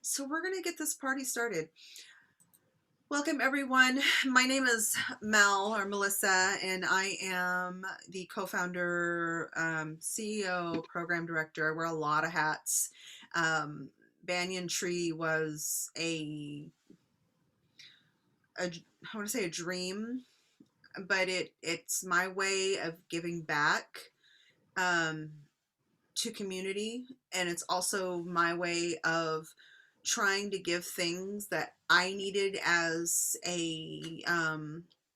So we're going to get this party started. Welcome everyone. My name is Mel or Melissa, and I am the co-founder, CEO, program director. I wear a lot of hats. Banyan tree was I want to say a dream, but it's my way of giving back um, to community, and it's also my way of trying to give things that I needed as a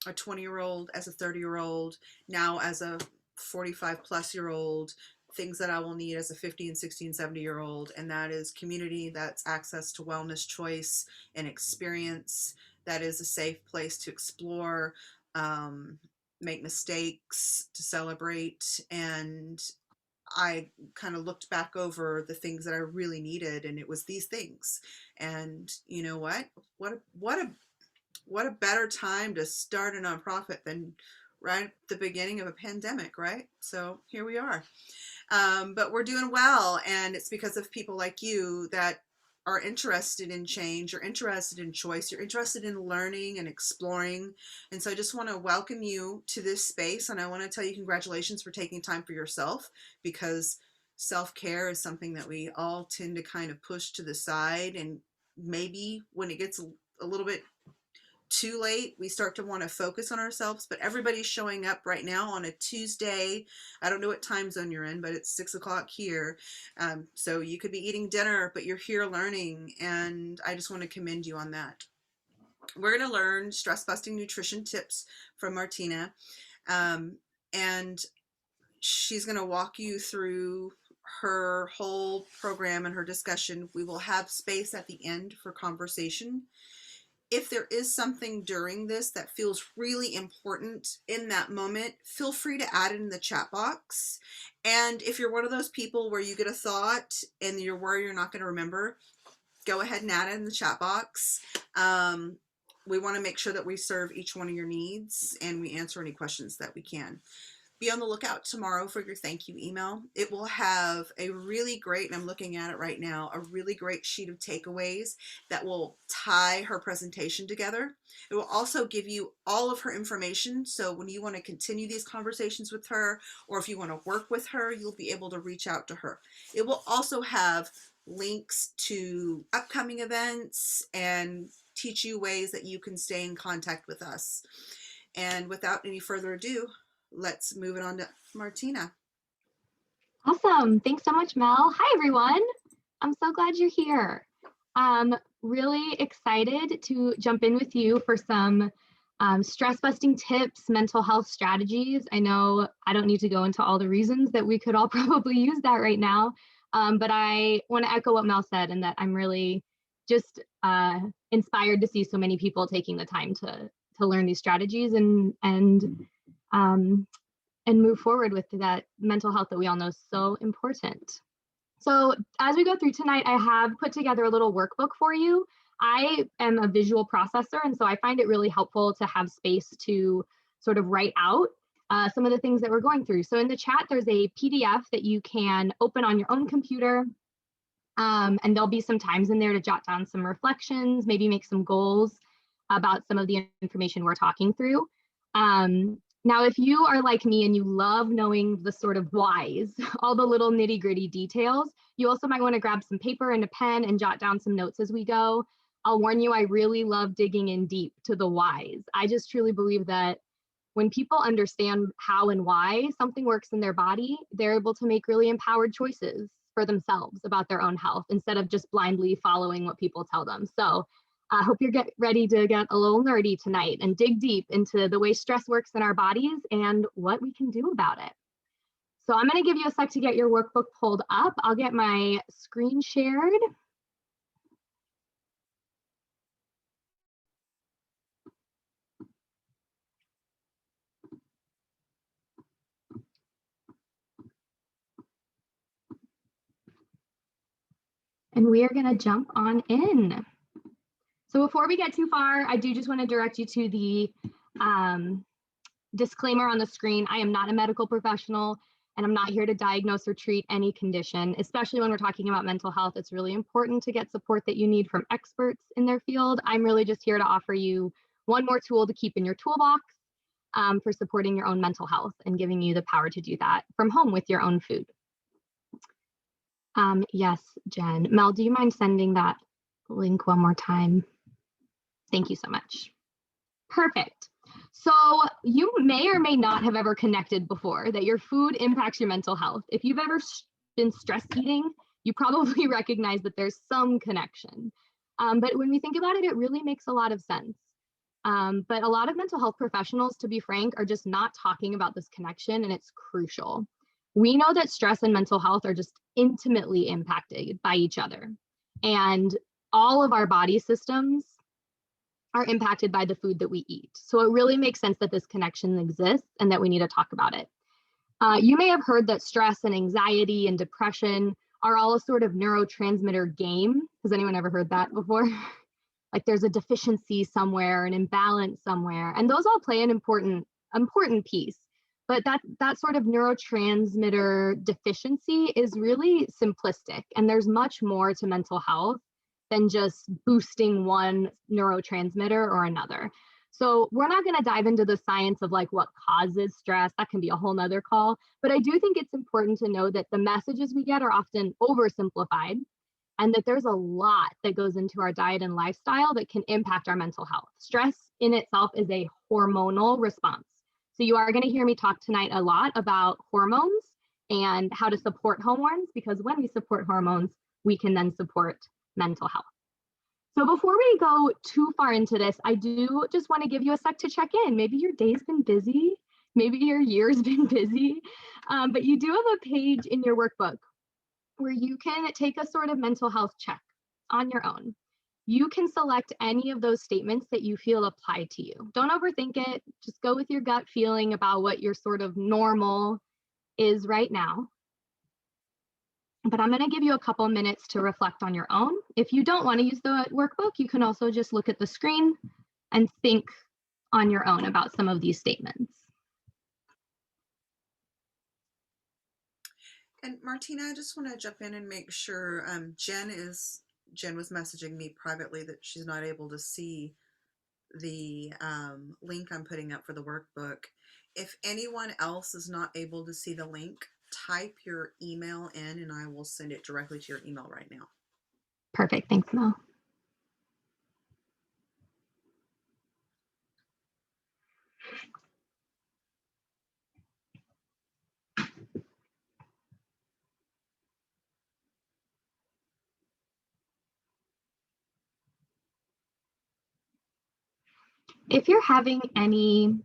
20-year-old, as a 30-year-old, now as a 45 plus year old, things that I will need as a 50 and 60 and 70-year-old, and that is community, that's access to wellness, choice, and experience, that is a safe place to explore, um, make mistakes, to celebrate. And I kind of looked back over the things that I really needed, and it was these things. And you know what? What a better time to start a nonprofit than right at the beginning of a pandemic, right? So here we are. But we're doing well, and it's because of people like you that are interested in change, you're interested in choice, you're interested in learning and exploring. And so I just want to welcome you to this space, and I want to tell you congratulations for taking time for yourself, because self-care is something that we all tend to kind of push to the side, and maybe when it gets a little bit too late, we start to want to focus on ourselves. But everybody's showing up right now on a Tuesday. I don't know what time zone you're in, but it's 6 o'clock here. So you could be eating dinner, but you're here learning, and I just want to commend you on that. We're going to learn stress busting nutrition tips from Martina, and she's going to walk you through her whole program and her discussion. We will have space at the end for conversation. If there is something during this that feels really important in that moment, feel free to add it in the chat box. And if you're one of those people where you get a thought and you're worried you're not going to remember, go ahead and add it in the chat box. We want to make sure that we serve each one of your needs and we answer any questions that we can. Be on the lookout tomorrow for your thank you email. It will have a really great, and I'm looking at it right now, a really great sheet of takeaways that will tie her presentation together. It will also give you all of her information. So when you want to continue these conversations with her, or if you want to work with her, you'll be able to reach out to her. It will also have links to upcoming events and teach you ways that you can stay in contact with us. And without any further ado, let's move it on to Martina. Awesome. Thanks so much, Mel. Hi, everyone. I'm so glad you're here. Really excited to jump in with you for some stress busting tips, mental health strategies. I know I don't need to go into all the reasons that we could all probably use that right now, but I want to echo what Mel said, and that I'm really just inspired to see so many people taking the time to learn these strategies and move forward with that mental health that we all know is so important. So as we go through tonight, I have put together a little workbook for you. I am a visual processor, and so I find it really helpful to have space to sort of write out some of the things that we're going through. So in the chat, there's a PDF that you can open on your own computer, and there'll be some times in there to jot down some reflections, maybe make some goals about some of the information we're talking through. Now, if you are like me and you love knowing the sort of whys, all the little nitty gritty details, you also might want to grab some paper and a pen and jot down some notes as we go. I'll warn you, I really love digging in deep to the whys. I just truly believe that when people understand how and why something works in their body, they're able to make really empowered choices for themselves about their own health instead of just blindly following what people tell them. So I hope you're ready to get a little nerdy tonight and dig deep into the way stress works in our bodies and what we can do about it. So I'm going to give you a sec to get your workbook pulled up. I'll get my screen shared. And we are going to jump on in. So before we get too far, I do just want to direct you to the disclaimer on the screen. I am not a medical professional. And I'm not here to diagnose or treat any condition, especially when we're talking about mental health. It's really important to get support that you need from experts in their field. I'm really just here to offer you one more tool to keep in your toolbox for supporting your own mental health and giving you the power to do that from home with your own food. Yes, Jen. Mel, do you mind sending that link one more time? Thank you so much. Perfect. So you may or may not have ever connected before that your food impacts your mental health. If you've ever been stress eating, you probably recognize that there's some connection. But when we think about it, it really makes a lot of sense. But a lot of mental health professionals, to be frank, are just not talking about this connection, and it's crucial. We know that stress and mental health are just intimately impacted by each other. And all of our body systems are impacted by the food that we eat. So it really makes sense that this connection exists and that we need to talk about it. You may have heard that stress and anxiety and depression are all a sort of neurotransmitter game. Has anyone ever heard that before? Like there's a deficiency somewhere, an imbalance somewhere, and those all play an important piece. But that sort of neurotransmitter deficiency is really simplistic, and there's much more to mental health than just boosting one neurotransmitter or another. So we're not going to dive into the science of like what causes stress. That can be a whole nother call. But I do think it's important to know that the messages we get are often oversimplified, and that there's a lot that goes into our diet and lifestyle that can impact our mental health. Stress in itself is a hormonal response. So you are going to hear me talk tonight a lot about hormones and how to support hormones, because when we support hormones, we can then support mental health. So before we go too far into this, I do just want to give you a sec to check in. Maybe your day's been busy, maybe your year's been busy, but you do have a page in your workbook where you can take a sort of mental health check on your own. You can select any of those statements that you feel apply to you. Don't overthink it. Just go with your gut feeling about what your sort of normal is right now. But I'm going to give you a couple minutes to reflect on your own. If you don't want to use the workbook, you can also just look at the screen and think on your own about some of these statements. And Martina, I just want to jump in and make sure Jen was messaging me privately that she's not able to see the link I'm putting up for the workbook. If anyone else is not able to see the link, type your email in and I will send it directly to your email right now. Perfect. Thanks, Mel. If you're having any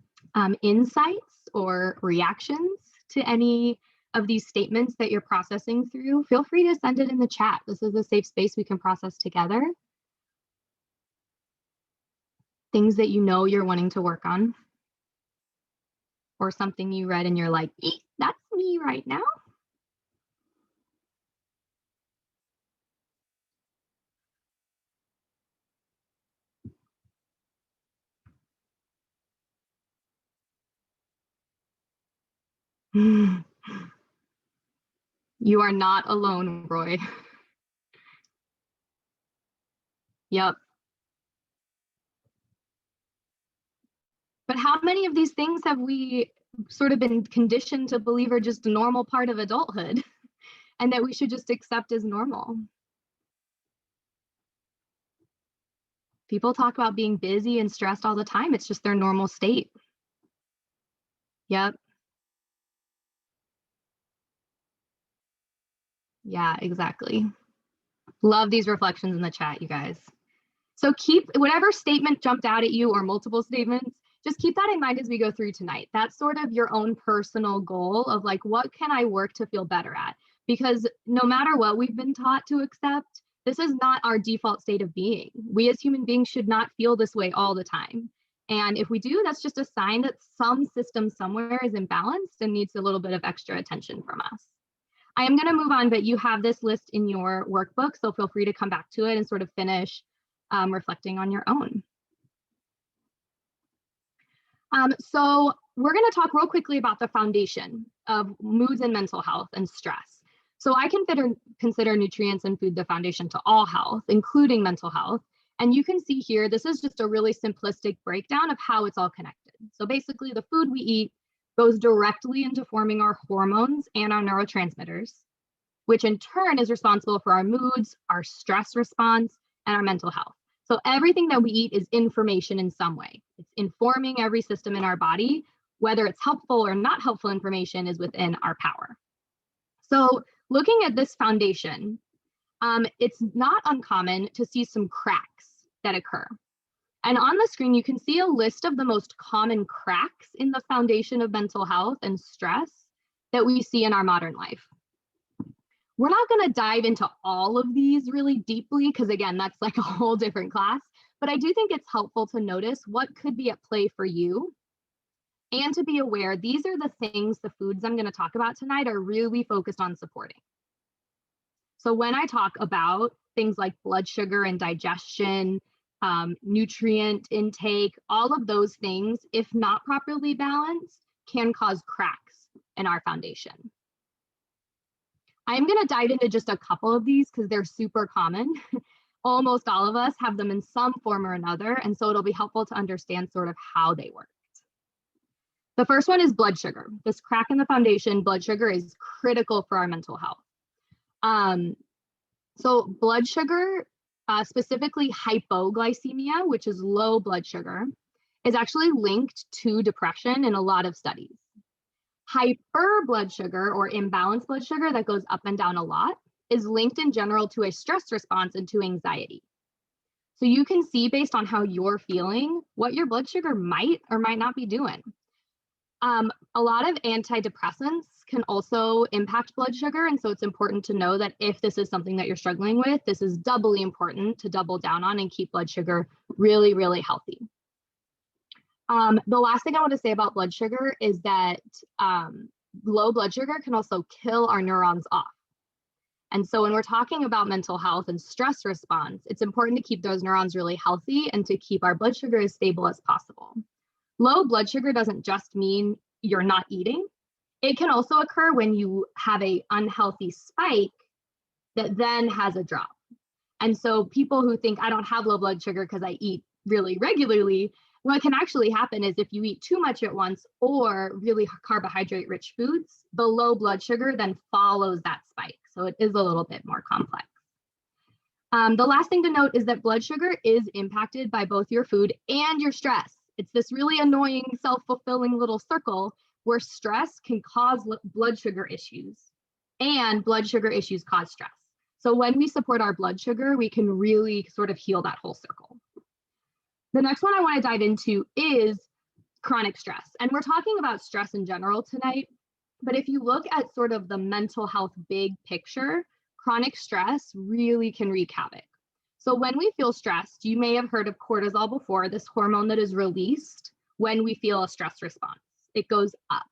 insights or reactions to any of these statements that you're processing through, feel free to send it in the chat. This is a safe space we can process together. Things that you know you're wanting to work on, or something you read and you're like, that's me right now. You are not alone, Roy. Yep. But how many of these things have we sort of been conditioned to believe are just a normal part of adulthood and that we should just accept as normal? People talk about being busy and stressed all the time. It's just their normal state. Yep. Yeah, exactly. Love these reflections in the chat, you guys. So keep whatever statement jumped out at you or multiple statements, just keep that in mind as we go through tonight. That's sort of your own personal goal of like, what can I work to feel better at? Because no matter what we've been taught to accept, this is not our default state of being. We as human beings should not feel this way all the time. And if we do, that's just a sign that some system somewhere is imbalanced and needs a little bit of extra attention from us. I am going to move on, but you have this list in your workbook, so feel free to come back to it and sort of finish reflecting on your own. So we're going to talk real quickly about the foundation of moods and mental health and stress. So I consider nutrients and food the foundation to all health, including mental health. And you can see here, this is just a really simplistic breakdown of how it's all connected. So basically the food we eat goes directly into forming our hormones and our neurotransmitters, which in turn is responsible for our moods, our stress response, and our mental health. So everything that we eat is information in some way. It's informing every system in our body. Whether it's helpful or not helpful information is within our power. So looking at this foundation, it's not uncommon to see some cracks that occur. And on the screen, you can see a list of the most common cracks in the foundation of mental health and stress that we see in our modern life. We're not going to dive into all of these really deeply, because again, that's like a whole different class, but I do think it's helpful to notice what could be at play for you and to be aware these are the things, the foods I'm going to talk about tonight are really focused on supporting. So when I talk about things like blood sugar and digestion, nutrient intake, all of those things, if not properly balanced, can cause cracks in our foundation. I'm going to dive into just a couple of these because they're super common. Almost all of us have them in some form or another, and so it'll be helpful to understand sort of how they work. The first one is blood sugar. This crack in the foundation, blood sugar is critical for our mental health. So blood sugar, specifically hypoglycemia, which is low blood sugar, is actually linked to depression in a lot of studies. Hyper blood sugar or imbalanced blood sugar that goes up and down a lot is linked in general to a stress response and to anxiety. So you can see based on how you're feeling, what your blood sugar might or might not be doing. A lot of antidepressants can also impact blood sugar. And so it's important to know that if this is something that you're struggling with, this is doubly important to double down on and keep blood sugar really, really healthy. The last thing I want to say about blood sugar is that low blood sugar can also kill our neurons off. And so when we're talking about mental health and stress response, it's important to keep those neurons really healthy and to keep our blood sugar as stable as possible. Low blood sugar doesn't just mean you're not eating. It can also occur when you have an unhealthy spike that then has a drop. And so people who think I don't have low blood sugar because I eat really regularly, what can actually happen is if you eat too much at once or really carbohydrate rich foods, the low blood sugar then follows that spike. So it is a little bit more complex. The last thing to note is that blood sugar is impacted by both your food and your stress. It's this really annoying, self-fulfilling little circle where stress can cause blood sugar issues and blood sugar issues cause stress. So when we support our blood sugar, we can really sort of heal that whole circle. The next one I want to dive into is chronic stress. And we're talking about stress in general tonight, but if you look at sort of the mental health big picture, chronic stress really can wreak havoc. So when we feel stressed, you may have heard of cortisol before, this hormone that is released when we feel a stress response. It goes up.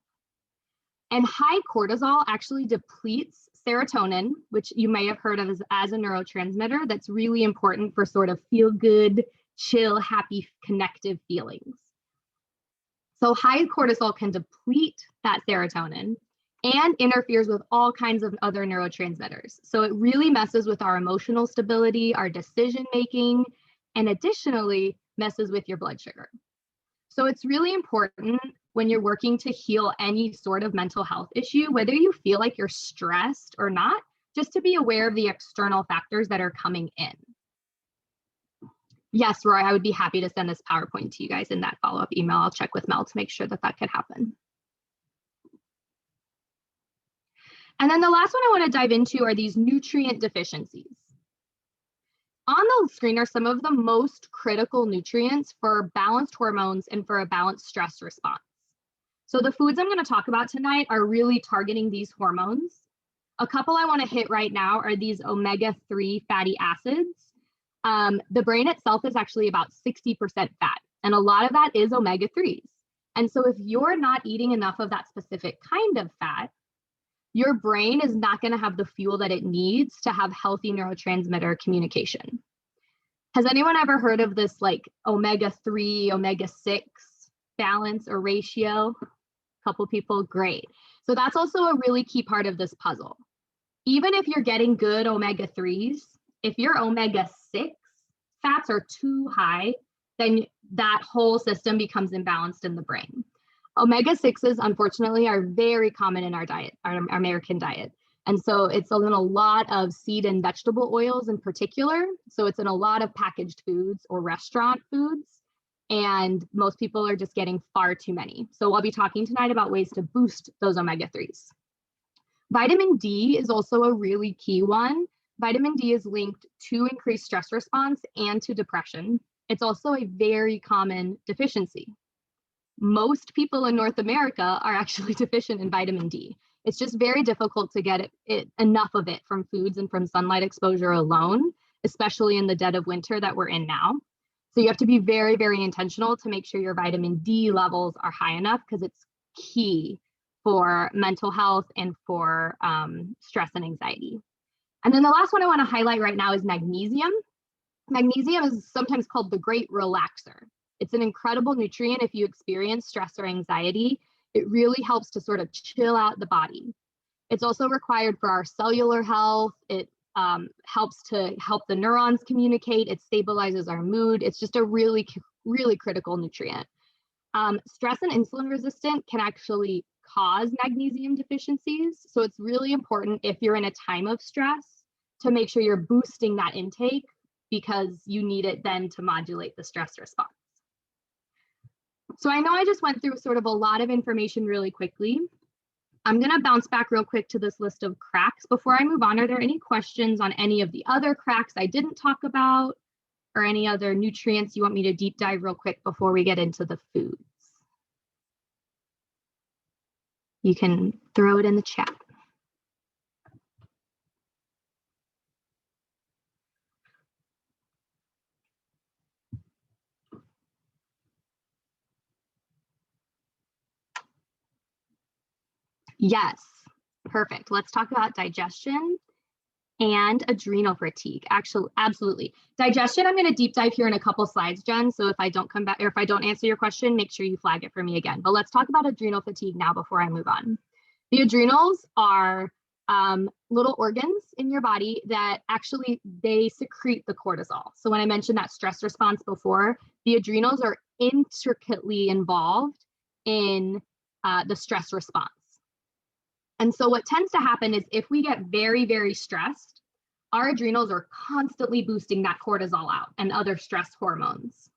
And high cortisol actually depletes serotonin, which you may have heard of as a neurotransmitter that's really important for sort of feel good, chill, happy, connective feelings. So high cortisol can deplete that serotonin and interferes with all kinds of other neurotransmitters. So it really messes with our emotional stability, our decision making, and additionally messes with your blood sugar. So it's really important when you're working to heal any sort of mental health issue, whether you feel like you're stressed or not, just to be aware of the external factors that are coming in. Yes, Roy, I would be happy to send this PowerPoint to you guys in that follow-up email. I'll check with Mel to make sure that that could happen. And then the last one I want to dive into are these nutrient deficiencies. On the screen are some of the most critical nutrients for balanced hormones and for a balanced stress response. So the foods I'm going to talk about tonight are really targeting these hormones. A couple I want to hit right now are these omega-3 fatty acids. The brain itself is actually about 60% fat, and a lot of that is omega-3s. And so if you're not eating enough of that specific kind of fat, your brain is not going to have the fuel that it needs to have healthy neurotransmitter communication. Has anyone ever heard of this like omega-3, omega-6 balance or ratio? Couple people, great. So that's also a really key part of this puzzle. Even if you're getting good omega-3s, if your omega-6 fats are too high, then that whole system becomes imbalanced in the brain. Omega-6s, unfortunately, are very common in our diet, our American diet. And so it's in a lot of seed and vegetable oils in particular. So it's in a lot of packaged foods or restaurant foods. And most people are just getting far too many. So I'll be talking tonight about ways to boost those omega-3s. Vitamin D is also a really key one. Vitamin D is linked to increased stress response and to depression. It's also a very common deficiency. Most people in North America are actually deficient in vitamin D. It's just very difficult to get enough of it from foods and from sunlight exposure alone, especially in the dead of winter that we're in now. So you have to be very, very intentional to make sure your vitamin D levels are high enough, because it's key for mental health and for stress and anxiety. And then the last one I want to highlight right now is magnesium. Magnesium is sometimes called the great relaxer. It's an incredible nutrient if you experience stress or anxiety. It really helps to sort of chill out the body. It's also required for our cellular health. It helps to help the neurons communicate. It stabilizes our mood. It's just a really, really critical nutrient. Stress and insulin resistant can actually cause magnesium deficiencies. So it's really important if you're in a time of stress to make sure you're boosting that intake, because you need it then to modulate the stress response. So I know I just went through sort of a lot of information really quickly. I'm going to bounce back real quick to this list of cracks. Before I move on, are there any questions on any of the other cracks I didn't talk about, or any other nutrients you want me to deep dive real quick before we get into the foods? You can throw it in the chat. Yes, perfect. Let's talk about digestion and adrenal fatigue. Actually, absolutely. Digestion, I'm going to deep dive here in a couple slides, Jen. So if I don't come back, or if I don't answer your question, make sure you flag it for me again. But let's talk about adrenal fatigue now before I move on. The adrenals are little organs in your body that actually, they secrete the cortisol. So when I mentioned that stress response before, the adrenals are intricately involved in the stress response. And so what tends to happen is if we get very, very stressed, our adrenals are constantly boosting that cortisol out and other stress hormones,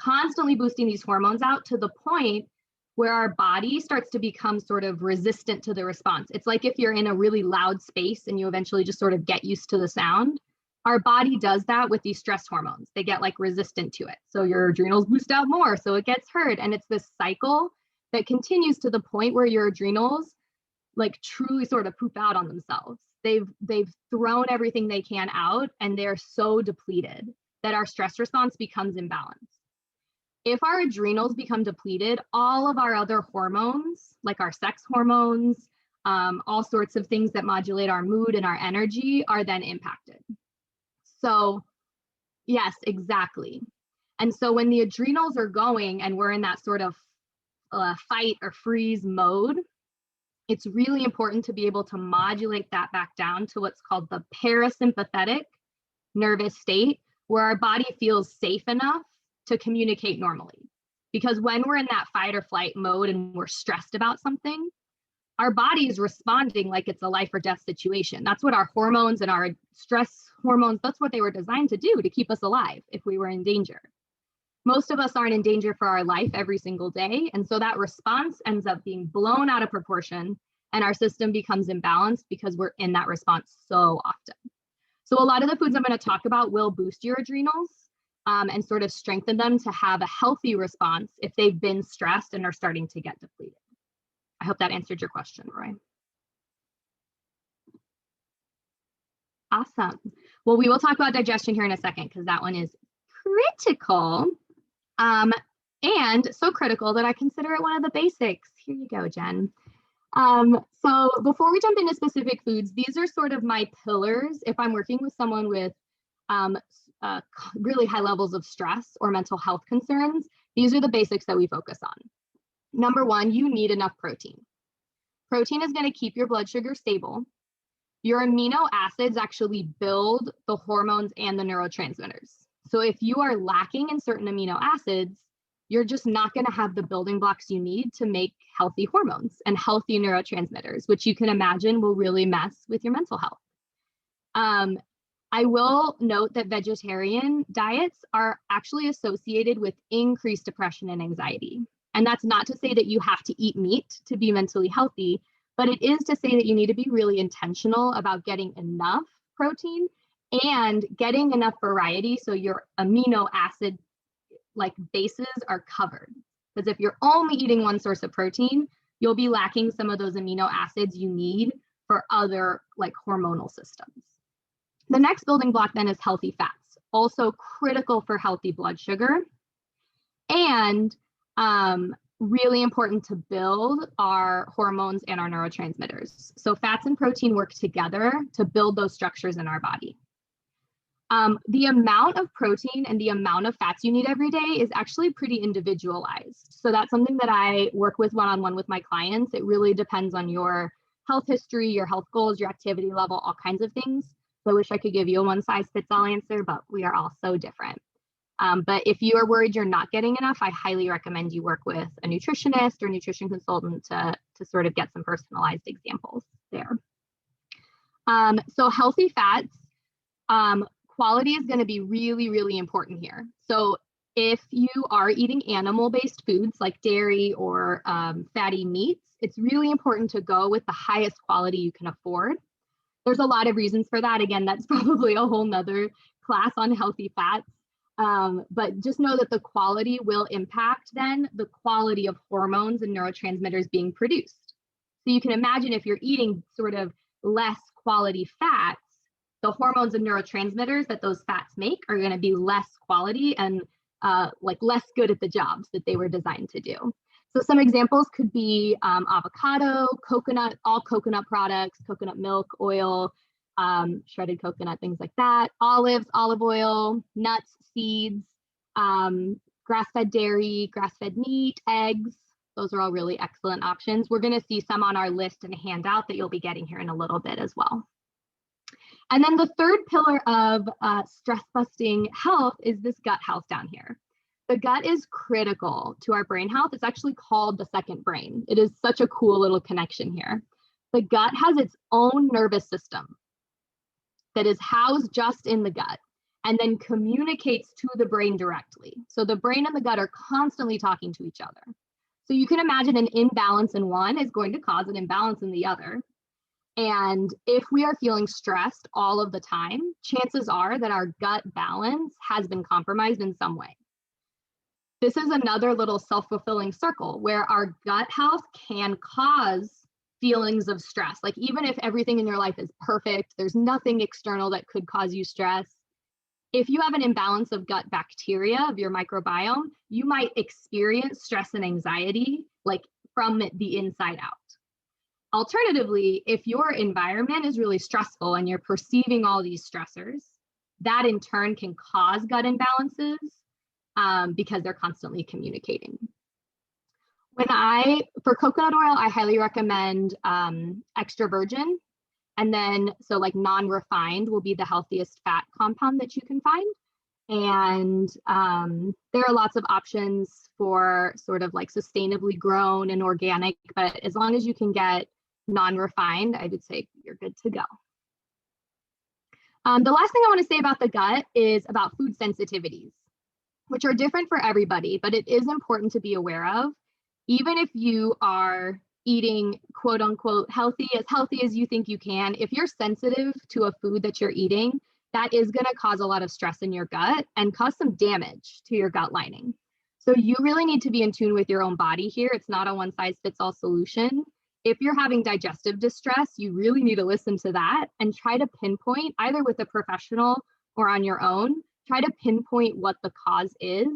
constantly boosting these hormones out to the point where our body starts to become sort of resistant to the response. It's like if you're in a really loud space and you eventually just sort of get used to the sound. Our body does that with these stress hormones. They get like resistant to it. So your adrenals boost out more, so it gets hurt. And it's this cycle that continues to the point where your adrenals like truly sort of poop out on themselves. They've thrown everything they can out, and they're so depleted that our stress response becomes imbalanced. If our adrenals become depleted, all of our other hormones, like our sex hormones, all sorts of things that modulate our mood and our energy, are then impacted. So yes, exactly. And so when the adrenals are going and we're in that sort of fight or freeze mode, it's really important to be able to modulate that back down to what's called the parasympathetic nervous state, where our body feels safe enough to communicate normally. Because when we're in that fight or flight mode and we're stressed about something, our body is responding like it's a life or death situation. That's what our hormones and our stress hormones, that's what they were designed to do, to keep us alive if we were in danger. Most of us aren't in danger for our life every single day. And so that response ends up being blown out of proportion, and our system becomes imbalanced because we're in that response so often. So a lot of the foods I'm going to talk about will boost your adrenals and sort of strengthen them to have a healthy response if they've been stressed and are starting to get depleted. I hope that answered your question, Roy. Awesome. Well, we will talk about digestion here in a second, because that one is critical. And so critical that I consider it one of the basics. Here you go, Jen. So before we jump into specific foods, these are sort of my pillars. If I'm working with someone with really high levels of stress or mental health concerns, these are the basics that we focus on. Number one, you need enough protein. Protein is going to keep your blood sugar stable. Your amino acids actually build the hormones and the neurotransmitters. So if you are lacking in certain amino acids, you're just not going to have the building blocks you need to make healthy hormones and healthy neurotransmitters, which you can imagine will really mess with your mental health. I will note that vegetarian diets are actually associated with increased depression and anxiety. And that's not to say that you have to eat meat to be mentally healthy, but it is to say that you need to be really intentional about getting enough protein and getting enough variety so your amino acid bases are covered. Because if you're only eating one source of protein, you'll be lacking some of those amino acids you need for other hormonal systems. The next building block then is healthy fats, also critical for healthy blood sugar, and really important to build our hormones and our neurotransmitters. So fats and protein work together to build those structures in our body. The amount of protein and the amount of fats you need every day is actually pretty individualized. So that's something that I work with one-on-one with my clients. It really depends on your health history, your health goals, your activity level, all kinds of things. So I wish I could give you a one-size-fits-all answer, but we are all so different. But if you are worried you're not getting enough, I highly recommend you work with a nutritionist or nutrition consultant to sort of get some personalized examples there. So healthy fats, quality is going to be really, really important here. So if you are eating animal-based foods like dairy or fatty meats, it's really important to go with the highest quality you can afford. There's a lot of reasons for that. Again, that's probably a whole nother class on healthy fats. But just know that the quality will impact then the quality of hormones and neurotransmitters being produced. So you can imagine if you're eating sort of less quality fats, the hormones and neurotransmitters that those fats make are going to be less quality and less good at the jobs that they were designed to do. So some examples could be avocado, coconut, all coconut products, coconut milk, oil, shredded coconut, things like that, olives, olive oil, nuts, seeds, grass-fed dairy, grass-fed meat, eggs. Those are all really excellent options. We're going to see some on our list and a handout that you'll be getting here in a little bit as well. And then the third pillar of stress-busting health is this gut health down here. The gut is critical to our brain health. It's actually called the second brain. It is such a cool little connection here. The gut has its own nervous system that is housed just in the gut and then communicates to the brain directly. So the brain and the gut are constantly talking to each other. So you can imagine an imbalance in one is going to cause an imbalance in the other. And if we are feeling stressed all of the time, chances are that our gut balance has been compromised in some way. This is another little self-fulfilling circle where our gut health can cause feelings of stress. Like even if everything in your life is perfect, there's nothing external that could cause you stress. If you have an imbalance of gut bacteria of your microbiome, you might experience stress and anxiety from the inside out. Alternatively, if your environment is really stressful and you're perceiving all these stressors, that in turn can cause gut imbalances because they're constantly communicating. For coconut oil, I highly recommend extra virgin. And then, so non-refined will be the healthiest fat compound that you can find. And there are lots of options for sort of sustainably grown and organic, but as long as you can get non-refined, I would say you're good to go. The last thing I want to say about the gut is about food sensitivities, which are different for everybody, but it is important to be aware of. Even if you are eating quote unquote healthy as you think you can, if you're sensitive to a food that you're eating, that is going to cause a lot of stress in your gut and cause some damage to your gut lining. So you really need to be in tune with your own body here. It's not a one-size-fits-all solution. If you're having digestive distress, you really need to listen to that and try to pinpoint, either with a professional or on your own, try to pinpoint what the cause is,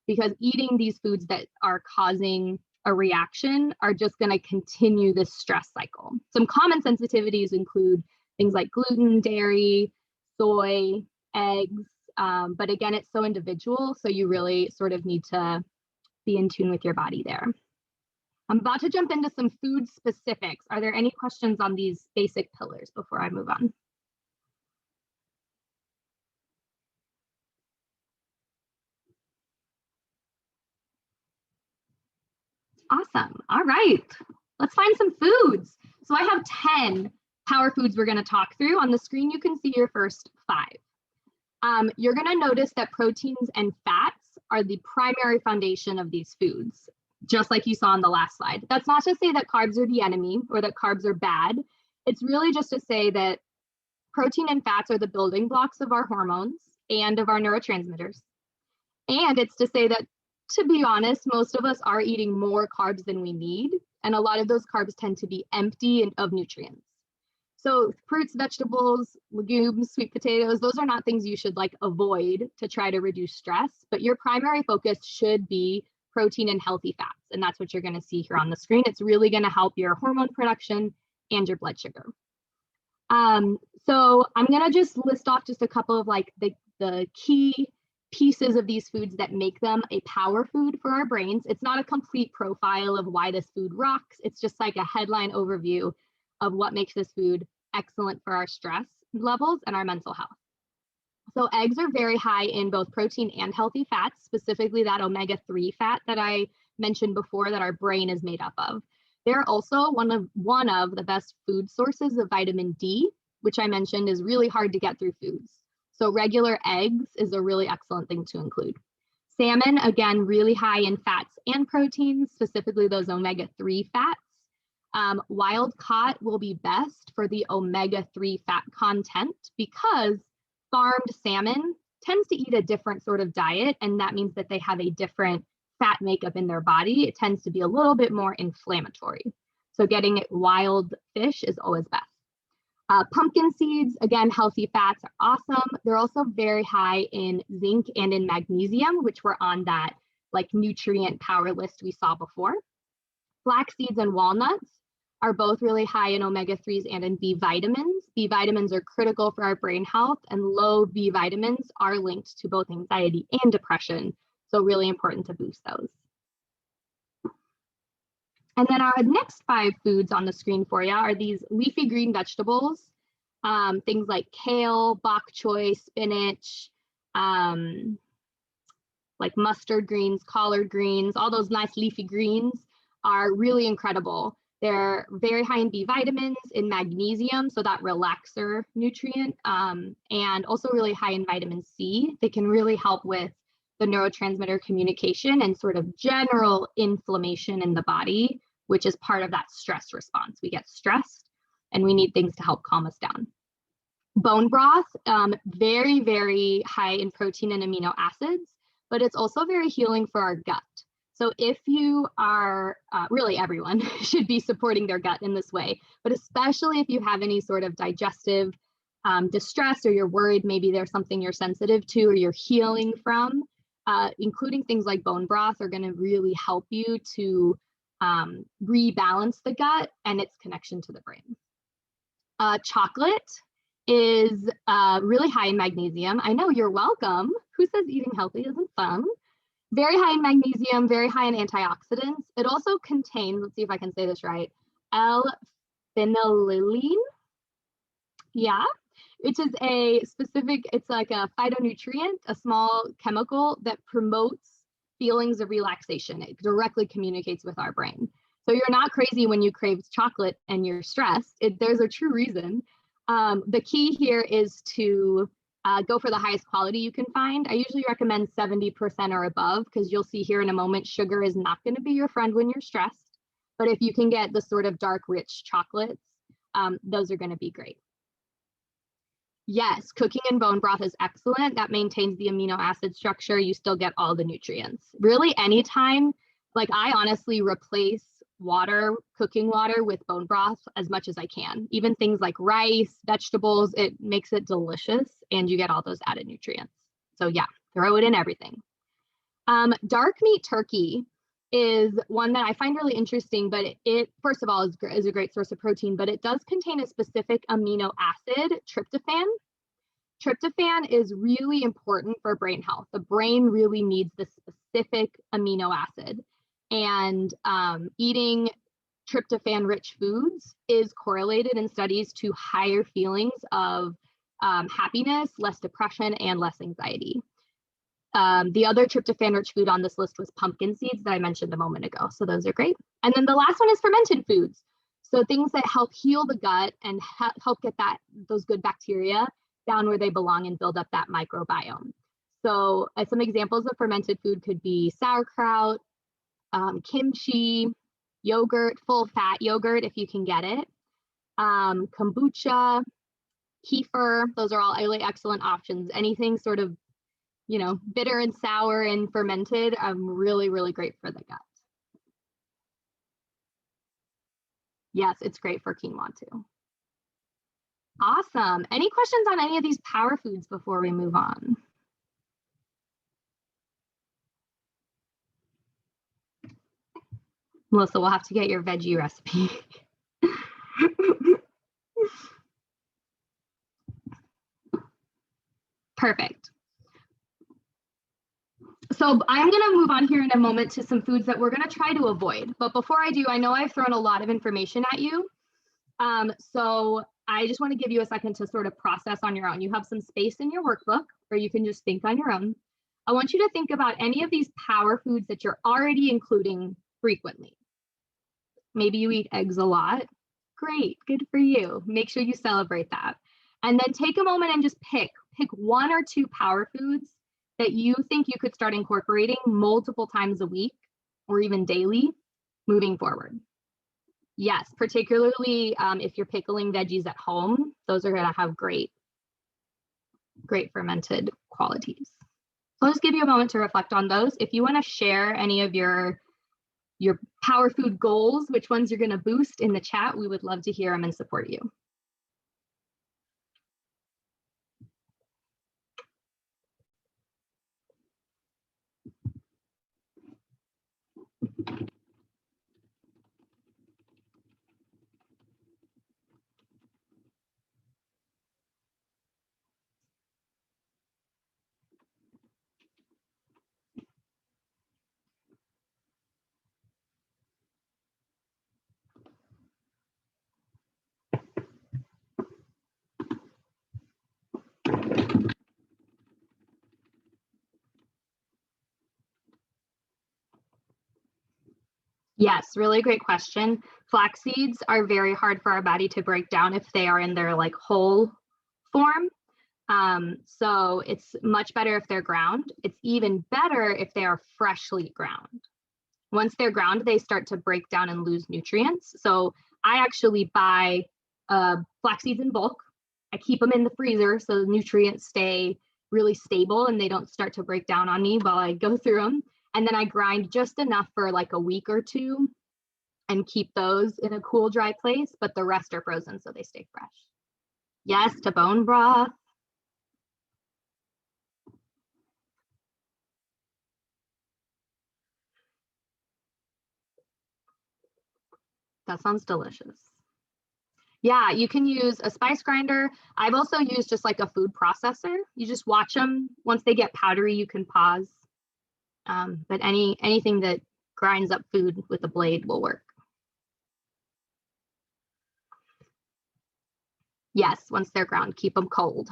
because eating these foods that are causing a reaction are just going to continue this stress cycle. Some common sensitivities include things like gluten, dairy, soy, eggs, but again, it's so individual, so you really sort of need to be in tune with your body there. I'm about to jump into some food specifics. Are there any questions on these basic pillars before I move on? Awesome. All right, let's find some foods. So I have 10 power foods we're going to talk through. On the screen, you can see your first 5. You're going to notice that proteins and fats are the primary foundation of these foods, just like you saw on the last slide. That's not to say that carbs are the enemy or that carbs are bad. It's really just to say that protein and fats are the building blocks of our hormones and of our neurotransmitters. And it's to say that, to be honest, most of us are eating more carbs than we need. And a lot of those carbs tend to be empty of nutrients. So fruits, vegetables, legumes, sweet potatoes, those are not things you should like avoid to try to reduce stress, but your primary focus should be protein and healthy fats. And that's what you're going to see here on the screen. It's really going to help your hormone production and your blood sugar. So I'm going to just list off just a couple of like the key pieces of these foods that make them a power food for our brains. It's not a complete profile of why this food rocks. It's just like a headline overview of what makes this food excellent for our stress levels and our mental health. So eggs are very high in both protein and healthy fats, specifically that omega-3 fat that I mentioned before that our brain is made up of. They're also one of the best food sources of vitamin D, which I mentioned is really hard to get through foods. So regular eggs is a really excellent thing to include. Salmon, again, really high in fats and proteins, specifically those omega-3 fats. Wild caught will be best for the omega-3 fat content because farmed salmon tends to eat a different sort of diet, and that means that they have a different fat makeup in their body. It tends to be a little bit more inflammatory. So getting wild fish is always best. Pumpkin seeds, again, healthy fats are awesome. They're also very high in zinc and in magnesium, which were on that like nutrient power list we saw before. Flax seeds and walnuts are both really high in omega-3s and in B vitamins. B vitamins are critical for our brain health, and low B vitamins are linked to both anxiety and depression. So really important to boost those. And then our next 5 foods on the screen for you are these leafy green vegetables, things like kale, bok choy, spinach, like mustard greens, collard greens, all those nice leafy greens are really incredible. They're very high in B vitamins, in magnesium, so that relaxer nutrient, and also really high in vitamin C. They can really help with the neurotransmitter communication and sort of general inflammation in the body, which is part of that stress response. We get stressed and we need things to help calm us down. Bone broth, very, very high in protein and amino acids, but it's also very healing for our gut. So if you are, really everyone should be supporting their gut in this way, but especially if you have any sort of digestive distress, or you're worried maybe there's something you're sensitive to or you're healing from, including things like bone broth are going to really help you to rebalance the gut and its connection to the brain. Chocolate is really high in magnesium. I know, you're welcome. Who says eating healthy isn't fun? Very high in magnesium, very high in antioxidants. It also contains, let's see if I can say this right, L-phenylalanine. Yeah, which is a specific, it's like a phytonutrient, a small chemical that promotes feelings of relaxation. It directly communicates with our brain. So you're not crazy when you crave chocolate and you're stressed. There's a true reason. The key here is to go for the highest quality you can find. I usually recommend 70% or above, because you'll see here in a moment, sugar is not going to be your friend when you're stressed. But if you can get the sort of dark, rich chocolates, those are going to be great. Yes, cooking in bone broth is excellent. That maintains the amino acid structure. You still get all the nutrients. Really, anytime, like I honestly replace cooking water with bone broth as much as I can. Even things like rice, vegetables, it makes it delicious and you get all those added nutrients. So yeah, throw it in everything. Dark meat turkey is one that I find really interesting, but it first of all is a great source of protein, but it does contain a specific amino acid, tryptophan. Tryptophan is really important for brain health. The brain really needs this specific amino acid. And eating tryptophan-rich foods is correlated in studies to higher feelings of happiness, less depression, and less anxiety. The other tryptophan-rich food on this list was pumpkin seeds that I mentioned a moment ago. So those are great. And then the last one is fermented foods. So things that help heal the gut and help get those good bacteria down where they belong and build up that microbiome. So some examples of fermented food could be sauerkraut, kimchi, yogurt, full fat yogurt if you can get it, kombucha, kefir. Those are all really excellent options. Anything sort of, bitter and sour and fermented, really, really great for the gut. Yes, it's great for quinoa too. Awesome. Any questions on any of these power foods before we move on? Melissa, we'll have to get your veggie recipe. Perfect. So I'm going to move on here in a moment to some foods that we're going to try to avoid. But before I do, I know I've thrown a lot of information at you. So I just want to give you a second to sort of process on your own. You have some space in your workbook where you can just think on your own. I want you to think about any of these power foods that you're already including frequently. Maybe you eat eggs a lot. Great, good for you. Make sure you celebrate that. And then take a moment and just pick 1 or 2 power foods that you think you could start incorporating multiple times a week or even daily moving forward. Yes, particularly if you're pickling veggies at home, those are going to have great fermented qualities. So I'll just give you a moment to reflect on those. If you want to share any of your power food goals, which ones you're going to boost in the chat, we would love to hear them and support you. Yes, really great question. Flax seeds are very hard for our body to break down if they are in their whole form. So it's much better if they're ground. It's even better if they are freshly ground. Once they're ground, they start to break down and lose nutrients. So I actually buy flax seeds in bulk. I keep them in the freezer so the nutrients stay really stable and they don't start to break down on me while I go through them. And then I grind just enough for a week or 2 and keep those in a cool, dry place, but the rest are frozen so they stay fresh. Yes, to bone broth. That sounds delicious. Yeah, you can use a spice grinder. I've also used just a food processor. You just watch them. Once they get powdery, you can pause. But anything that grinds up food with a blade will work. Yes, once they're ground, keep them cold.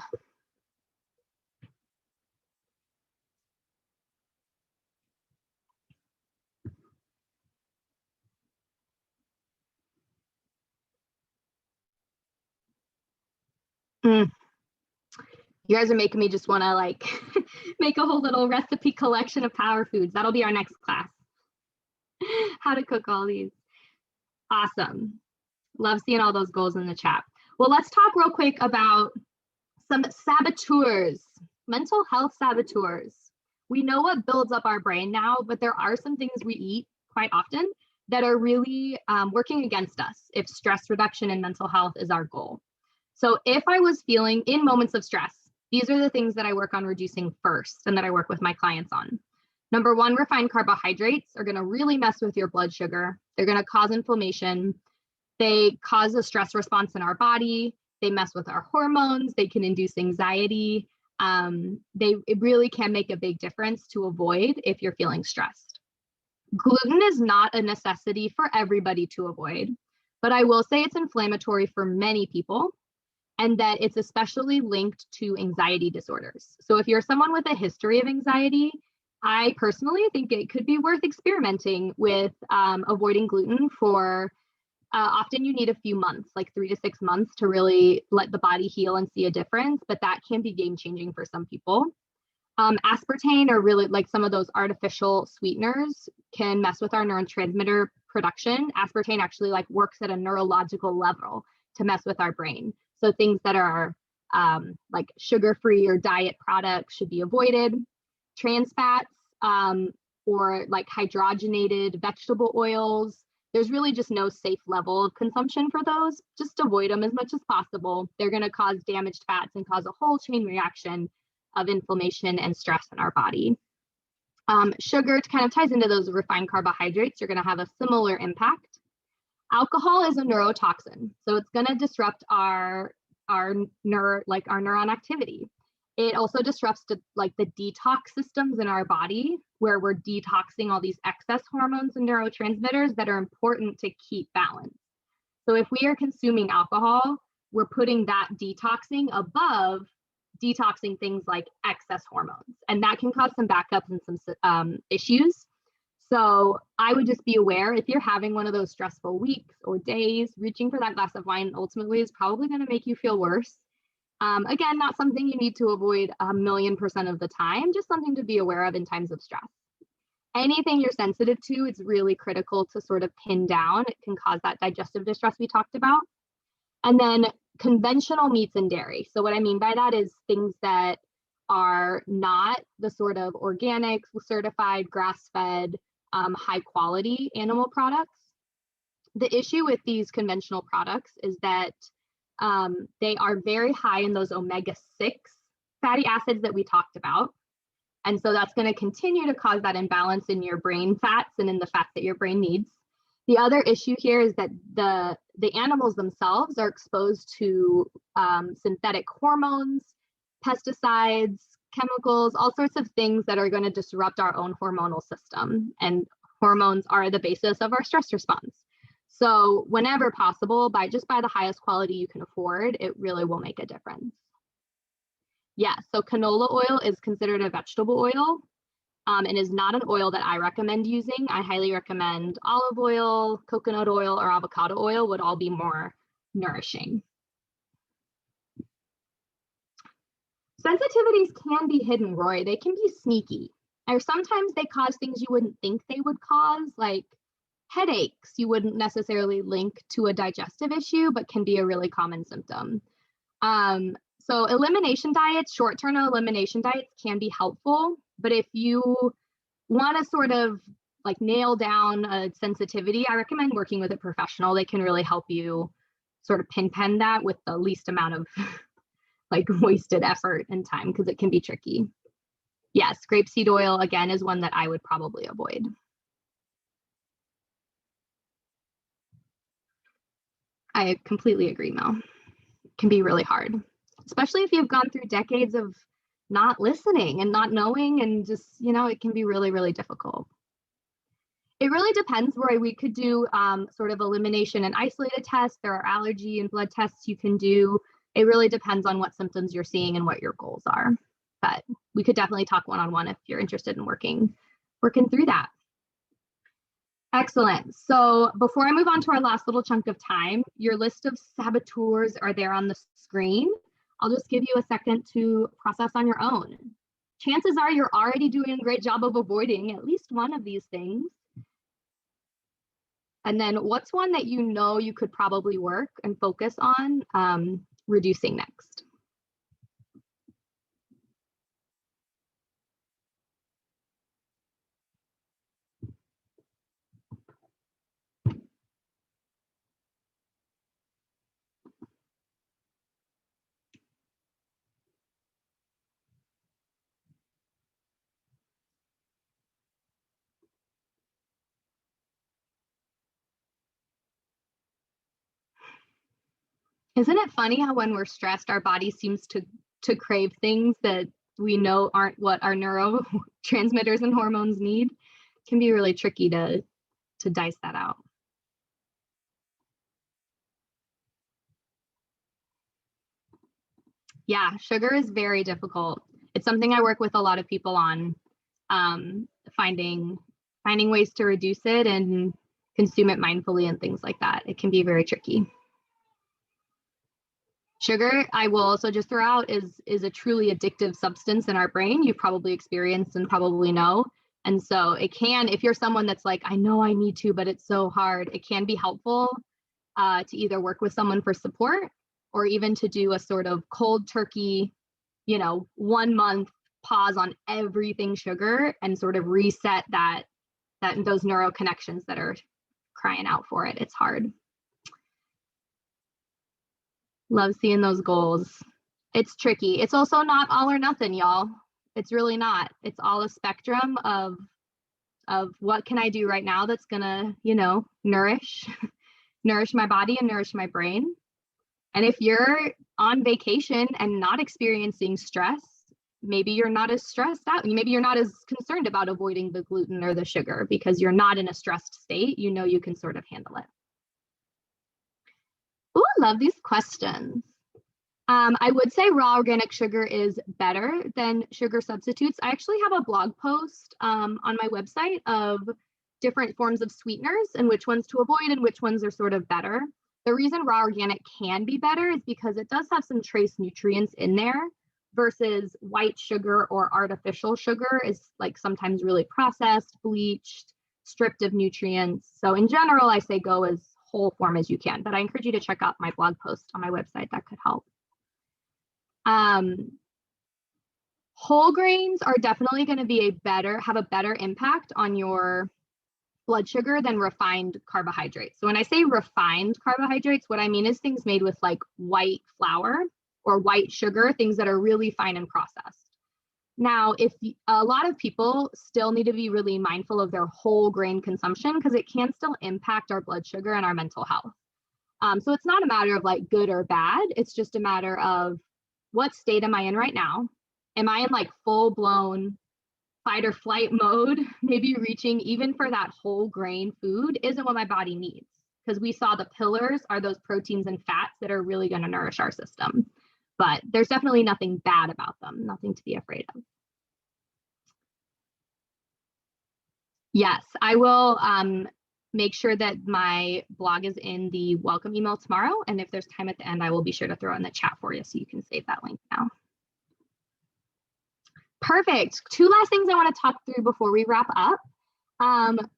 You guys are making me just want to make a whole little recipe collection of power foods. That'll be our next class. How to cook all these. Awesome. Love seeing all those goals in the chat. Well, let's talk real quick about some saboteurs, mental health saboteurs. We know what builds up our brain now, but there are some things we eat quite often that are really working against us if stress reduction and mental health is our goal. So if I was feeling in moments of stress, these are the things that I work on reducing first and that I work with my clients on. Number 1, refined carbohydrates are going to really mess with your blood sugar. They're going to cause inflammation. They cause a stress response in our body. They mess with our hormones. They can induce anxiety. It really can make a big difference to avoid if you're feeling stressed. Gluten is not a necessity for everybody to avoid, but I will say it's inflammatory for many people and that it's especially linked to anxiety disorders. So if you're someone with a history of anxiety, I personally think it could be worth experimenting with avoiding gluten for often you need a few months, like 3 to 6 months to really let the body heal and see a difference, but that can be game changing for some people. Aspartame or really like some of those artificial sweeteners can mess with our neurotransmitter production. Aspartame actually like works at a neurological level to mess with our brain. So things that are like sugar-free or diet products should be avoided. Trans fats or like hydrogenated vegetable oils, there's really just no safe level of consumption for those. Just avoid them as much as possible. They're going to cause damaged fats and cause a whole chain reaction of inflammation and stress in our body. Sugar kind of ties into those refined carbohydrates. You're going to have a similar impact. Alcohol is a neurotoxin, so it's going to disrupt our neuron activity. It also disrupts the detox systems in our body, where we're detoxing all these excess hormones and neurotransmitters that are important to keep balance. So if we are consuming alcohol, we're putting that detoxing above detoxing things like excess hormones, and that can cause some backups and some issues. So I would just be aware if you're having one of those stressful weeks or days, reaching for that glass of wine ultimately is probably going to make you feel worse. Again, not something you need to avoid 1,000,000% of the time, just something to be aware of in times of stress. Anything you're sensitive to, it's really critical to sort of pin down. It can cause that digestive distress we talked about. And then conventional meats and dairy. So what I mean by that is things that are not the sort of organic, certified, grass-fed, high quality animal products. The issue with these conventional products is that they are very high in those omega-6 fatty acids that we talked about. And so that's going to continue to cause that imbalance in your brain fats and in the fats that your brain needs. The other issue here is that the animals themselves are exposed to synthetic hormones, pesticides, chemicals, all sorts of things that are going to disrupt our own hormonal system. And hormones are the basis of our stress response. So whenever possible, buy the highest quality you can afford, it really will make a difference. Yeah, so canola oil is considered a vegetable oil and is not an oil that I recommend using. I highly recommend olive oil, coconut oil, or avocado oil would all be more nourishing. Sensitivities can be hidden, Roy. They can be sneaky. Or sometimes they cause things you wouldn't think they would cause, like headaches you wouldn't necessarily link to a digestive issue, but can be a really common symptom. So elimination diets, short-term elimination diets can be helpful, but if you want to sort of like nail down a sensitivity, I recommend working with a professional. They can really help you sort of pinpoint that with the least amount of like wasted effort and time, because it can be tricky. Yes, grapeseed oil, again, is one that I would probably avoid. I completely agree, Mel. It can be really hard, especially if you've gone through decades of not listening and not knowing, and just, it can be really, really difficult. It really depends, Roy. We could do sort of elimination and isolated tests. There are allergy and blood tests you can do. It really depends on what symptoms you're seeing and what your goals are. But we could definitely talk one-on-one if you're interested in working through that. Excellent. So before I move on to our last little chunk of time, your list of saboteurs are there on the screen. I'll just give you a second to process on your own. Chances are you're already doing a great job of avoiding at least one of these things. And then what's one that you could probably work and focus on reducing next? Isn't it funny how when we're stressed, our body seems to crave things that we know aren't what our neurotransmitters and hormones need? can be really tricky to dice that out. Yeah, sugar is very difficult. It's something I work with a lot of people on, finding ways to reduce it and consume it mindfully and things like that. It can be very tricky. Sugar, I will also just throw out, is a truly addictive substance in our brain. You've probably experienced and probably know. And so it can, if you're someone that's like, I know I need to, but it's so hard, it can be helpful to either work with someone for support or even to do a sort of cold turkey, 1 month pause on everything sugar and sort of reset those neural connections that are crying out for it. It's hard. Love seeing those goals. It's tricky. It's also not all or nothing, y'all. It's really not. It's all a spectrum of what can I do right now that's gonna, nourish my body and nourish my brain. And if you're on vacation and not experiencing stress, maybe you're not as stressed out. Maybe you're not as concerned about avoiding the gluten or the sugar because you're not in a stressed state. You can sort of handle it. Oh, I love these questions. I would say raw organic sugar is better than sugar substitutes. I actually have a blog post on my website of different forms of sweeteners and which ones to avoid and which ones are sort of better. The reason raw organic can be better is because it does have some trace nutrients in there versus white sugar or artificial sugar is like sometimes really processed, bleached, stripped of nutrients. So in general, I say go as whole form as you can, but I encourage you to check out my blog post on my website. That could help. Whole grains are definitely going to have a better impact on your blood sugar than refined carbohydrates. So when I say refined carbohydrates, what I mean is things made with like white flour or white sugar, things that are really fine and processed. Now, if a lot of people still need to be really mindful of their whole grain consumption because it can still impact our blood sugar and our mental health. So it's not a matter of like good or bad. It's just a matter of what state am I in right now? Am I in like full blown fight or flight mode? Maybe reaching even for that whole grain food isn't what my body needs because we saw the pillars are those proteins and fats that are really going to nourish our system. But there's definitely nothing bad about them, nothing to be afraid of. Yes, I will make sure that my blog is in the welcome email tomorrow. And if there's time at the end, I will be sure to throw it in the chat for you so you can save that link now. Perfect. Two last things I want to talk through before we wrap up.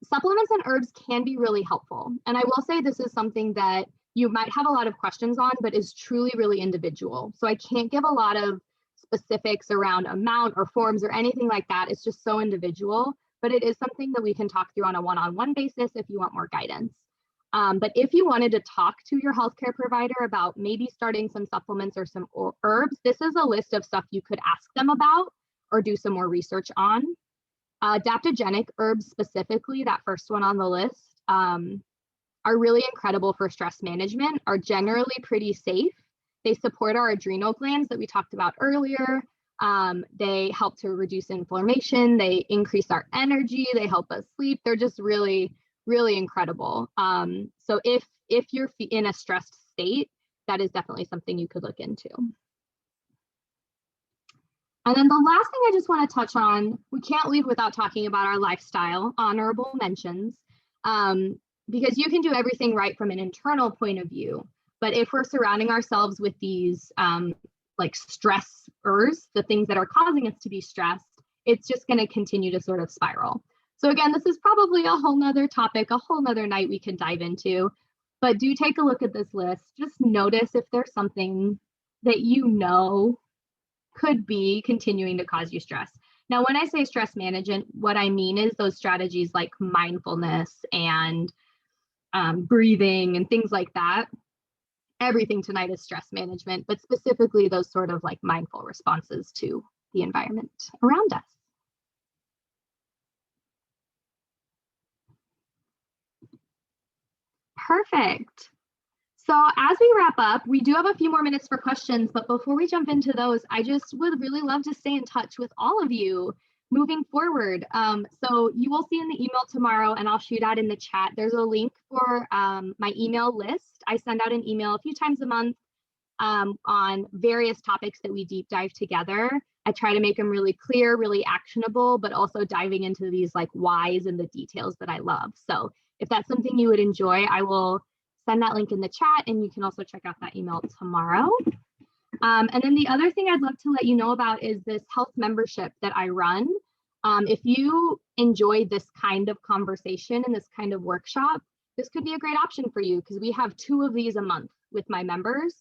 Supplements and herbs can be really helpful. And I will say this is something that you might have a lot of questions on, but is truly really individual. So I can't give a lot of specifics around amount or forms or anything like that. It's just so individual, but it is something that we can talk through on a one-on-one basis if you want more guidance. But if you wanted to talk to your healthcare provider about maybe starting some supplements or some herbs, this is a list of stuff you could ask them about or do some more research on. Adaptogenic herbs specifically, that first one on the list, are really incredible for stress management, are generally pretty safe. They support our adrenal glands that we talked about earlier. They help to reduce inflammation. They increase our energy. They help us sleep. They're just really, really incredible. So if you're in a stressed state, that is definitely something you could look into. And then the last thing I just want to touch on, we can't leave without talking about our lifestyle, honorable mentions, because you can do everything right from an internal point of view. But if we're surrounding ourselves with these like stressors, the things that are causing us to be stressed, it's just going to continue to sort of spiral. So again, this is probably a whole nother topic, a whole nother night we can dive into, but do take a look at this list. Just notice if there's something that you know could be continuing to cause you stress. Now, when I say stress management, what I mean is those strategies like mindfulness and breathing and things like that. Everything tonight is stress management, but specifically those sort of like mindful responses to the environment around us. Perfect. So as we wrap up, we do have a few more minutes for questions, but before we jump into those, I just would really love to stay in touch with all of you. moving forward, so you will see in the email tomorrow, and I'll shoot out in the chat, there's a link for my email list. I send out an email a few times a month on various topics that we deep dive together. I try to make them really clear, really actionable, but also diving into these like whys and the details that I love. So if that's something you would enjoy, I will send that link in the chat, and you can also check out that email tomorrow. And then the other thing I'd love to let you know about is this health membership that I run. If you enjoy this kind of conversation and this kind of workshop, this could be a great option for you, because we have 2 of these a month with my members,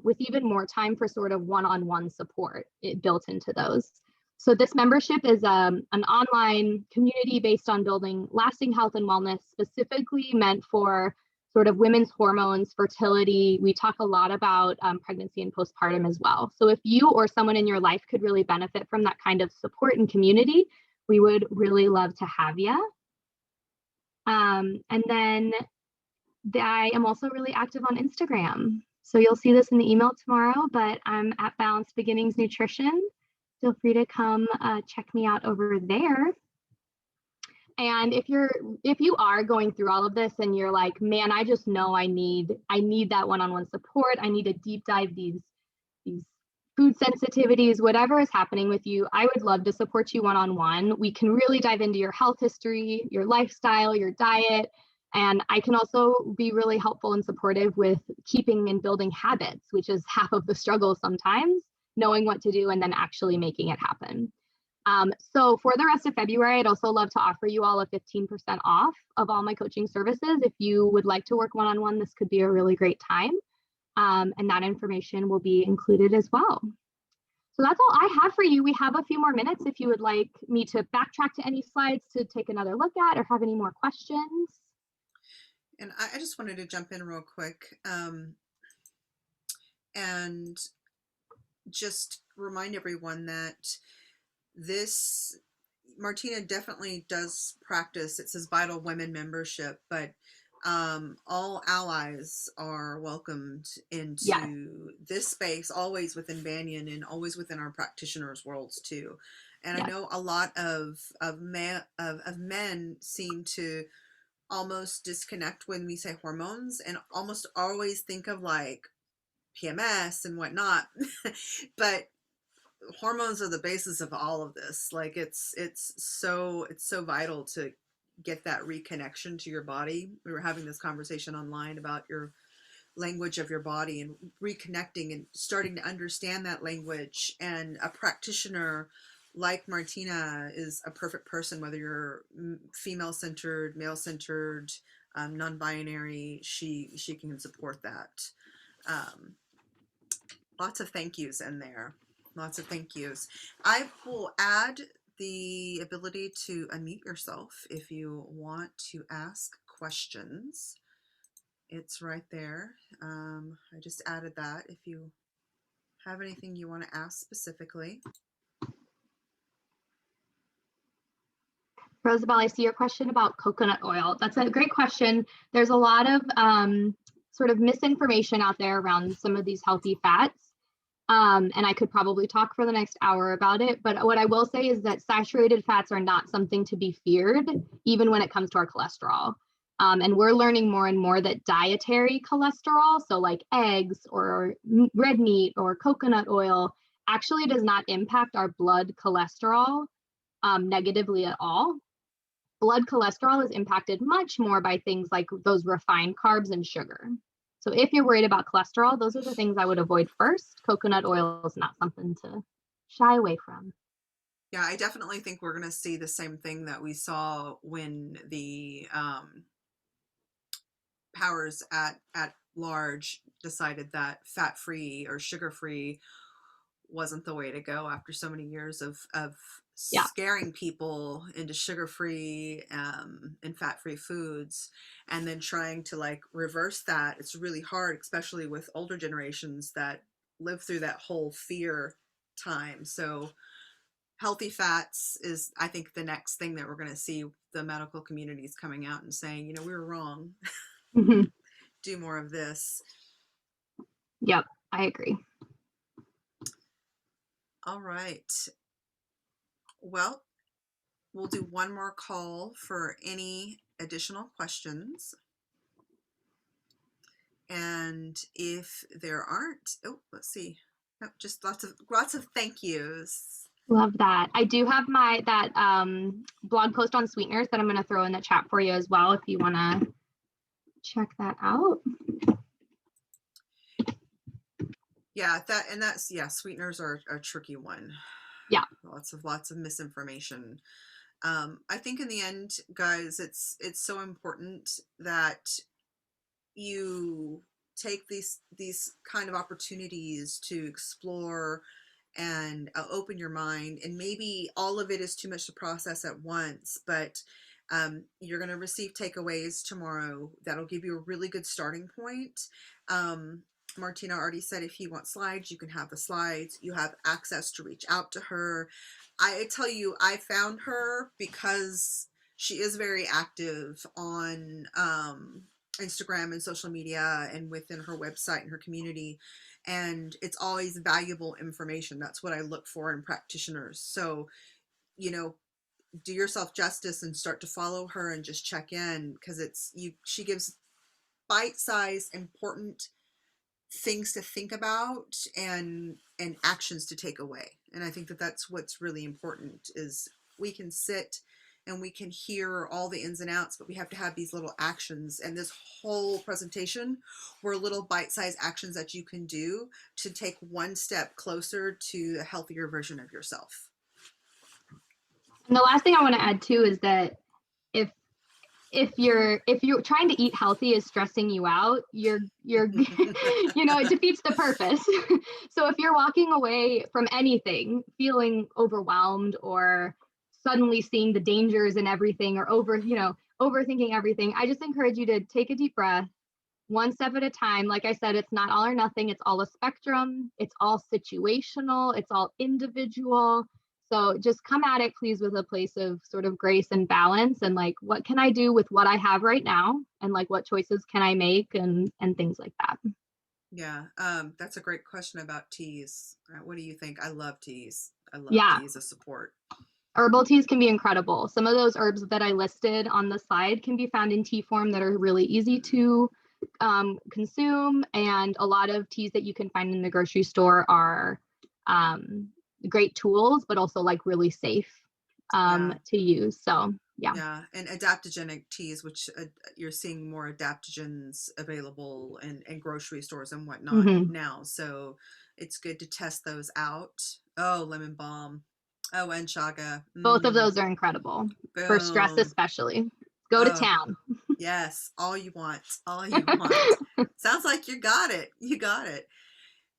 with even more time for sort of one-on-one support built into those. So this membership is an online community based on building lasting health and wellness, specifically meant for sort of women's hormones, fertility. We talk a lot about pregnancy and postpartum as well. So if you or someone in your life could really benefit from that kind of support and community, we would really love to have you. And then I am also really active on Instagram. So you'll see this in the email tomorrow, but I'm at Balanced Beginnings Nutrition. Feel free to come check me out over there. And if you are going through all of this and you're like, man, I just know I need that one-on-one support. I need to deep dive these food sensitivities, whatever is happening with you, I would love to support you one-on-one. We can really dive into your health history, your lifestyle, your diet. And I can also be really helpful and supportive with keeping and building habits, which is half of the struggle sometimes, knowing what to do and then actually making it happen. So for the rest of February, I'd also love to offer you all a 15% off of all my coaching services. If you would like to work one-on-one, this could be a really great time. And that information will be included as well. So that's all I have for you. We have a few more minutes if you would like me to backtrack to any slides to take another look at or have any more questions. And I just wanted to jump in real quick and just remind everyone that this, Martina definitely does practice, it says Vital Women membership, but all allies are welcomed into this space, always within Banyan and always within our practitioners' worlds too. And I know a lot of men seem to almost disconnect when we say hormones and almost always think of like PMS and whatnot. But hormones are the basis of all of this. Like it's so vital to get that reconnection to your body. We were having this conversation online about your language of your body and reconnecting and starting to understand that language. And a practitioner like Martina is a perfect person, whether you're female-centered, male-centered, non-binary, she can support that. Lots of thank yous in there. Lots of thank yous. I will add the ability to unmute yourself if you want to ask questions. It's right there. I just added that if you have anything you want to ask specifically. Rosabelle, I see your question about coconut oil. That's a great question. There's a lot of sort of misinformation out there around some of these healthy fats. And I could probably talk for the next hour about it. But what I will say is that saturated fats are not something to be feared, even when it comes to our cholesterol. And we're learning more and more that dietary cholesterol, so like eggs or red meat or coconut oil, actually does not impact our blood cholesterol negatively at all. Blood cholesterol is impacted much more by things like those refined carbs and sugar. So if you're worried about cholesterol, those are the things I would avoid first. Coconut oil is not something to shy away from. Yeah, I definitely think we're going to see the same thing that we saw when the powers at large decided that fat-free or sugar-free wasn't the way to go after so many years of scaring people into sugar-free and fat-free foods, and then trying to like reverse that. It's really hard, especially with older generations that live through that whole fear time. So healthy fats is, I think, the next thing that we're going to see the medical communities coming out and saying, you know, we were wrong. Mm-hmm. Do more of this. Yep, I agree. All right. Well, we'll do one more call for any additional questions. And if there aren't, oh, let's see. Oh, just lots of thank yous. Love that. I do have that blog post on sweeteners that I'm going to throw in the chat for you as well if you want to check that out. Yeah, sweeteners are a tricky one. Yeah. Lots of misinformation. I think in the end, guys, it's so important that you take these kind of opportunities to explore and open your mind. And maybe all of it is too much to process at once, but you're going to receive takeaways tomorrow that'll give you a really good starting point. Martina already said if you want slides, you can have the slides. You have access to reach out to her. I tell you, I found her because she is very active on Instagram and social media and within her website and her community. And it's always valuable information. That's what I look for in practitioners. So, do yourself justice and start to follow her and just check in, because she gives bite-sized, important things to think about and actions to take away. And I think that that's what's really important, is we can sit and we can hear all the ins and outs, but we have to have these little actions. And this whole presentation were little bite-sized actions that you can do to take one step closer to a healthier version of yourself. And the last thing I want to add too is that if you're trying to eat healthy is stressing you out, you're it defeats the purpose. So if you're walking away from anything feeling overwhelmed or suddenly seeing the dangers in everything or overthinking everything, I just encourage you to take a deep breath, one step at a time. Like I said, it's not all or nothing. It's all a spectrum. It's all situational. It's all individual. So just come at it, please, with a place of sort of grace and balance, and like, what can I do with what I have right now? And like, what choices can I make, and things like that. Yeah. That's a great question about teas. What do you think? I love teas. I love teas as support. Herbal teas can be incredible. Some of those herbs that I listed on the slide can be found in tea form that are really easy to consume. And a lot of teas that you can find in the grocery store are great tools, but also like really safe to use. So yeah, and adaptogenic teas, which you're seeing more adaptogens available in grocery stores and whatnot now. So it's good to test those out. Oh, lemon balm. Oh, and chaga. Both of those are incredible. Boom. For stress especially. Go to town. Yes, all you want. All you want. Sounds like you got it. You got it.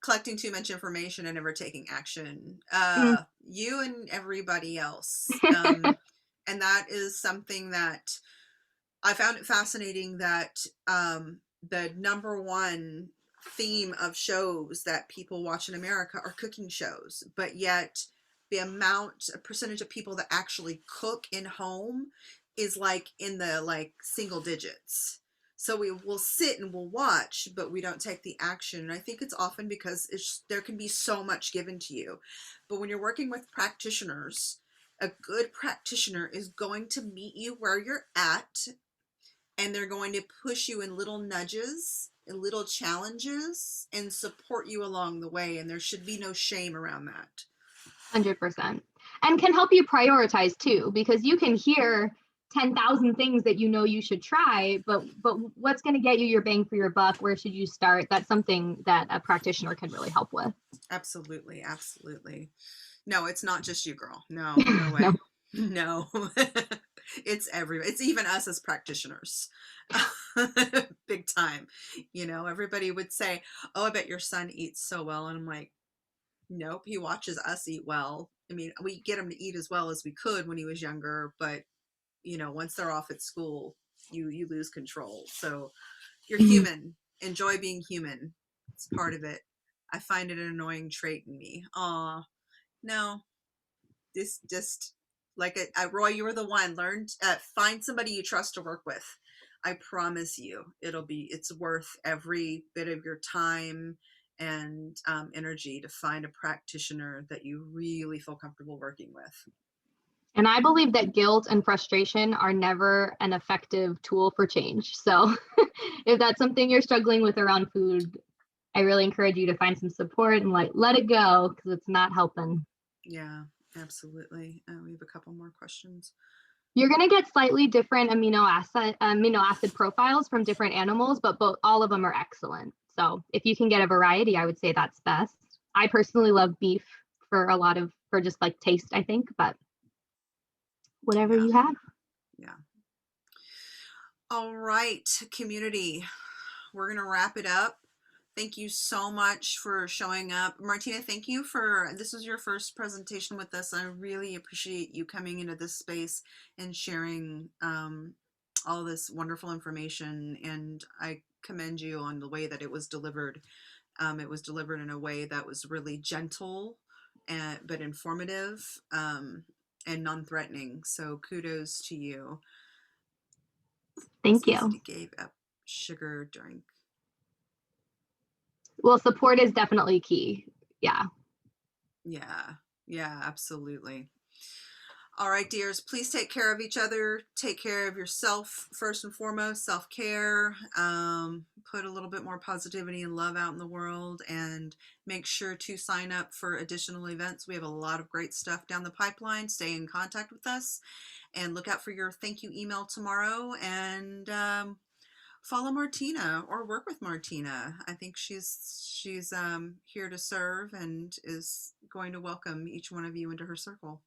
Collecting too much information and never taking action. You and everybody else. And that is something that I found it fascinating, that the number one theme of shows that people watch in America are cooking shows, but yet a percentage of people that actually cook in home is like in the single digits. So we will sit and we'll watch, but we don't take the action. And I think it's often because there can be so much given to you. But when you're working with practitioners, a good practitioner is going to meet you where you're at, and they're going to push you in little nudges and little challenges and support you along the way. And there should be no shame around that. 100%. And can help you prioritize too, because you can hear 10,000 things that you should try, but what's going to get you your bang for your buck? Where should you start? That's something that a practitioner can really help with. Absolutely. Absolutely. No, it's not just you, girl. No way. No. It's even us as practitioners. Big time. Everybody would say, oh, I bet your son eats so well. And I'm like, nope, he watches us eat well. I mean, we get him to eat as well as we could when he was younger, but once they're off at school, you lose control. So you're human. Enjoy being human. It's part of it. I find it an annoying trait in me. No, this just like Roy, you were the one. Find somebody you trust to work with. I promise you, it's worth every bit of your time and energy to find a practitioner that you really feel comfortable working with. And I believe that guilt and frustration are never an effective tool for change. So if that's something you're struggling with around food, I really encourage you to find some support and like let it go because it's not helping. Yeah, absolutely. We have a couple more questions. You're going to get slightly different amino acid profiles from different animals, but all of them are excellent. So if you can get a variety, I would say that's best. I personally love beef for just like taste, I think, but whatever Yeah, you have. yeah. All right, community. We're going to wrap it up. Thank you so much for showing up. Martina, thank you this was your first presentation with us. I really appreciate you coming into this space and sharing all this wonderful information. And I commend you on the way that it was delivered. It was delivered in a way that was really gentle, but informative, and non-threatening. So kudos to you. Thank you. Felicity gave up sugar during. Well, support is definitely key. Yeah. Yeah, yeah, absolutely. All right, dears, please take care of each other. Take care of yourself first and foremost, self-care. Put a little bit more positivity and love out in the world, and make sure to sign up for additional events. We have a lot of great stuff down the pipeline. Stay in contact with us and look out for your thank you email tomorrow. And follow Martina or work with Martina. I think she's here to serve and is going to welcome each one of you into her circle.